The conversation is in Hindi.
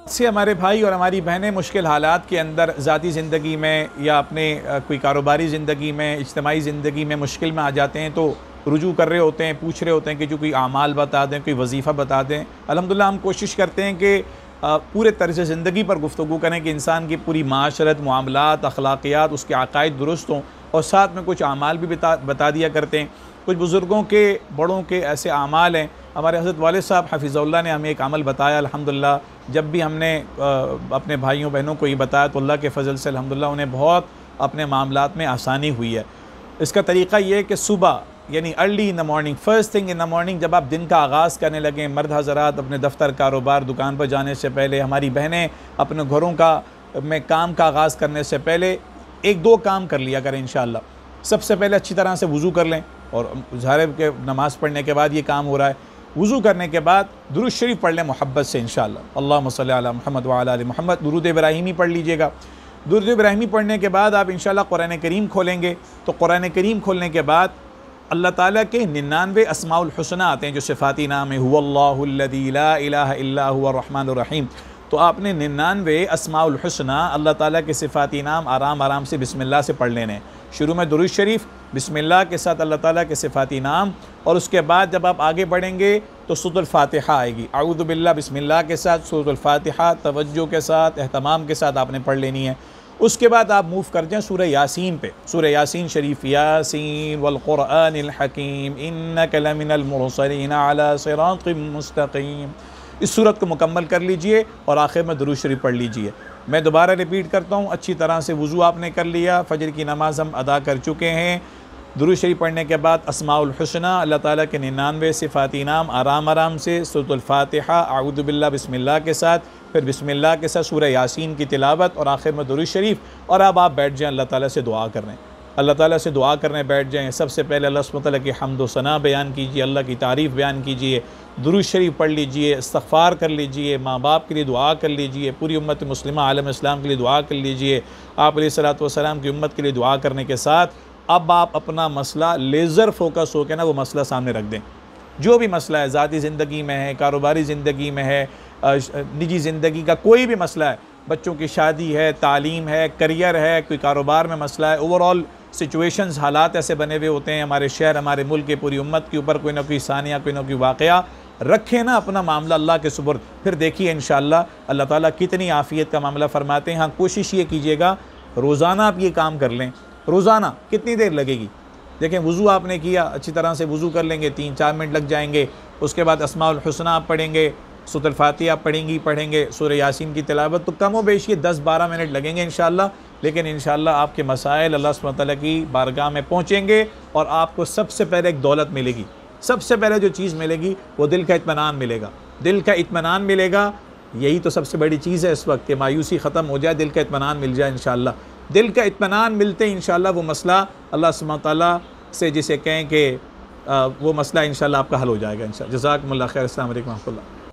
से हमारे भाई और हमारी बहनें मुश्किल हालात के अंदर ज़ाती ज़िंदगी में या अपने कोई कारोबारी ज़िंदगी में, इज्तिमाई ज़िंदगी में मुश्किल में आ जाते हैं तो रुजू कर रहे होते हैं, पूछ रहे होते हैं कि जो कोई आमाल बता दें, कोई वजीफ़ा बता दें। अल्हम्दुलिल्लाह हम कोशिश करते हैं कि पूरे तर्ज़ ज़िंदगी पर गुफ्तगू करें कि इंसान की पूरी माशरत, मामलात, अखलाकियात, उसके अक़ाइद दुरुस्त हों, और साथ में कुछ आमाल भी बता दिया करते हैं। कुछ बुज़ुर्गों के, बड़ों के ऐसे आमाल हैं। हमारे हज़रत वालिद साहब हफ़िज़हुल्लाह ने हमें एक अमल बताया, अल्हम्दुलिल्लाह जब भी हमने अपने भाइयों बहनों को ये बताया तो अल्लाह के फ़ज़ल से अल्हम्दुलिल्लाह उन्हें बहुत अपने मामलात में आसानी हुई है। इसका तरीक़ा ये है कि सुबह यानी early in the morning, first thing in the morning, जब आप दिन का आगाज़ करने लगें, मर्द हज़रात अपने दफ्तर, कारोबार, दुकान पर जाने से पहले, हमारी बहनें अपने घरों का में काम का आगाज़ करने से पहले एक दो काम कर लिया करें इंशाअल्लाह। सबसे पहले अच्छी तरह से वज़ू कर लें, और ज़ाहिर के नमाज़ पढ़ने के बाद ये काम हो रहा है। वज़ू करने के बाद दुरूद शरीफ पढ़ लें मोहब्बत से इंशाअल्लाह। अल्लाहुम्मा सल्ली अला मुहम्मद व अला आलि मुहम्मद। दुरूद इब्राहिमी पढ़ लीजिएगा। दुरूद इब्राहिमी पढ़ने के बाद आप इंशाअल्लाह कुरान करीम खोलेंगे, तो कुरान करीम खोलने के बाद अल्लाह ताला के 99 अस्माउल हुस्ना आते हैं जो सिफ़ाती नाम है, हुवल्लाहुल्लज़ी ला इलाहा इल्ला हुवा अर्रहमानुर रहीम। तो आपने 99 अस्माउल हुस्ना अल्लाह ताला के सिफ़ाती नाम आराम आराम से बिस्मिल्लाह से पढ़ लेने। शुरू में दुरूद शरीफ बिस्मिल्लाह के साथ अल्लाह ताला के सिफ़ाती नाम, और उसके बाद जब आप आगे बढ़ेंगे तो सूरतुल फ़ातिहा आएगी। अऊज़ु बिल्लाह बिस्मिल्लाह के साथ सूरतुल फ़ातिहा तवज्जो के साथ, एहतमाम के साथ आपने पढ़ लेनी है। उसके बाद आप मूव कर जाएँ सूरह यासीन पे। सूरह यासीन शरीफ, यासीन वल क़ुरआनिल हकीम इन्नका लमिनल मुरसलीन अला सिरातिम मुस्तक़ीम। इस सूरत को मुकम्मल कर लीजिए और आखिर में दुरूद शरीफ पढ़ लीजिए। मैं दोबारा रिपीट करता हूँ, अच्छी तरह से वज़ू आपने कर लिया, फ़जर की नमाज़ हम अदा कर चुके हैं। दुरूद शरीफ पढ़ने के बाद अस्माउल हुस्ना अल्लाह ताला के 99 सिफ़ाती नाम आराम आराम से, सूरतुल फ़ातिहा, अऊज़ु बिल्लाह बिस्मिल्लाह के साथ, फिर बिस्मिल्लाह के साथ सूरह यासीन की तिलावत, और आखिर में दुरूद शरीफ। और अब आप बैठ जाएँ, अल्लाह ताला से दुआ कर रहे हैं, अल्लाह ताला से दुआ करने बैठ जाएँ। सबसे पहले अल्लाह सुब्हानहू व तआला की हम्द व सना बयान कीजिए, अल्लाह की तारीफ़ बयान कीजिए, दुरूद शरीफ पढ़ लीजिए, इस्तग़फ़ार कर लीजिए, माँ बाप के लिए दुआ कर लीजिए, पूरी उम्मत मुस्लिमा आलम इस्लाम के लिए दुआ कर लीजिए, आप अलैहिस्सलातु वस्सलाम की उम्मत के लिए दुआ करने के साथ अब आप अपना मसला लेज़र फोकस हो के ना वो मसला सामने रख दें। जो भी मसला है, ज़ाती ज़िंदगी में है, कारोबारी ज़िंदगी में है, निजी ज़िंदगी का कोई भी मसला है, बच्चों की शादी है, तालीम है, करियर है, कोई कारोबार में मसला है, ओवरऑल सिचुएशंस, हालात ऐसे बने हुए होते हैं हमारे शहर, हमारे मुल्क के, पूरी उम्मत के ऊपर कोई ना कोई सानिया, कोई ना कोई वाक़या। रखें ना अपना मामला अल्लाह के सुपुर्द, फिर देखिए इंशाअल्लाह अल्लाह ताला कितनी आफ़ियत का मामला फ़रमाते हैं। हाँ, कोशिश ये कीजिएगा रोज़ाना आप ये काम कर लें। रोज़ाना कितनी देर लगेगी? देखें, वज़ू आपने किया, अच्छी तरह से वज़ू कर लेंगे, 3-4 मिनट लग जाएंगे। उसके बाद अस्माउल हुस्ना आप पढ़ेंगे, सूरतुल फ़ातिहा आप पढ़ेंगे, सूरह यासीन की तिलावत, तो कम व बेश ये 10-12 मिनट लगेंगे इंशाअल्लाह। लेकिन इंशाअल्लाह आपके मसाइल अल्लाह सुब्हानहू व तआला की बारगाह में पहुँचेंगे, और आपको सबसे पहले एक दौलत मिलेगी। सबसे पहले जो चीज़ मिलेगी वो दिल का इत्मीनान मिलेगा। दिल का इत्मीनान मिलेगा, यही तो सबसे बड़ी चीज़ है इस वक्त, कि मायूसी ख़त्म हो जाए, दिल का इत्मीनान मिल जाए इंशाअल्लाह। दिल का इत्मीनान मिलते ही इंशाअल्लाह वो मसला अल्लाह सुब्हानहू व तआला से जिसे कहें कि वो मसला इंशाअल्लाह आपका हल हो जाएगा इंशाअल्लाह। जज़ाकुमुल्लाह खैर। अस्सलामु अलैकुम व रहमतुल्लाह।